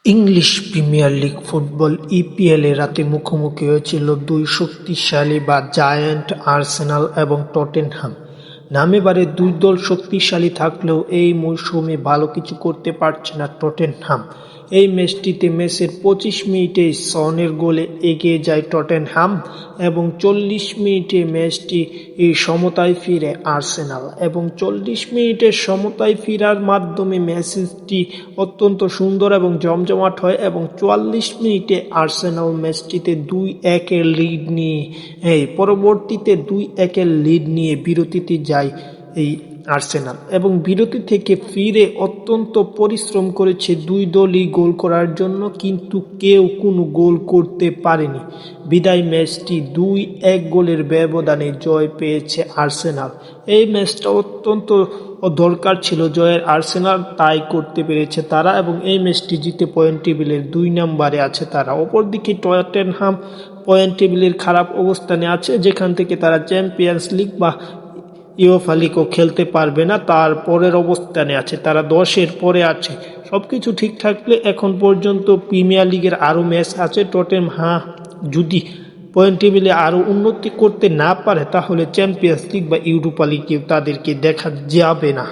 English premier league football ইপিএলে রাতে মুখোমুখি হয়েছিল দুই শক্তিশালী বা জায়ান্ট আর্সেনাল এবং টটেনহাম। নামেবারে দুই দল শক্তিশালী থাকলেও এই মৌসুমে ভালো কিছু করতে পারছে না টটেনহাম। এই ম্যাচটিতে ম্যাচের ২৫ মিনিটে সনের গোলে এগিয়ে যায় টটেনহাম এবং ৪০ মিনিটে ম্যাচটি সমতায় ফিরে আর্সেনাল এবং ৪০ মিনিটের সমতায় ফেরার মাধ্যমে ম্যাচটি অত্যন্ত সুন্দর এবং জমজমাট হয় এবং ৪৪ মিনিটে আর্সেনাল ম্যাচটিতে ২-১ লিড নিয়ে পরবর্তীতে ২-১ লিড নিয়ে বিরতিতে যায় এই আর্সেনাল এবং বিরতি থেকে ফিরে অত্যন্ত পরিশ্রম করেছে দুই দলই গোল করার জন্য, কিন্তু কেউ কোনো গোল করতে পারেনি। বিদায় ম্যাচটি ২-১ গোলের ব্যবধানে জয় পেয়েছে আর্সেনাল। এই ম্যাচটা অত্যন্ত দরকার ছিল জয়ের, আর্সেনাল টাই করতে পেরেছে তারা এবং এই ম্যাচটি জিতে পয়েন্ট টেবিলের ২ নম্বরে আছে তারা। অপরদিকে টটেনহাম পয়েন্ট টেবিলের খারাপ অবস্থানে আছে, যেখান থেকে তারা চ্যাম্পিয়ন্স লিগ বা ইউরোপা লিগও খেলতে পারবে না, তার পরের অবস্থানে আছে, তারা ১০-এর পরে আছে। সবকিছু ঠিক থাকলে এখন পর্যন্ত প্রিমিয়ার লিগের আরও ম্যাচ আছে। টটেনহাম যদি পয়েন্ট টেবিলে আরও উন্নতি করতে না পারে তাহলে চ্যাম্পিয়ন্স লিগ বা ইউরোপা লিগেও তাদেরকে দেখা যাবে না।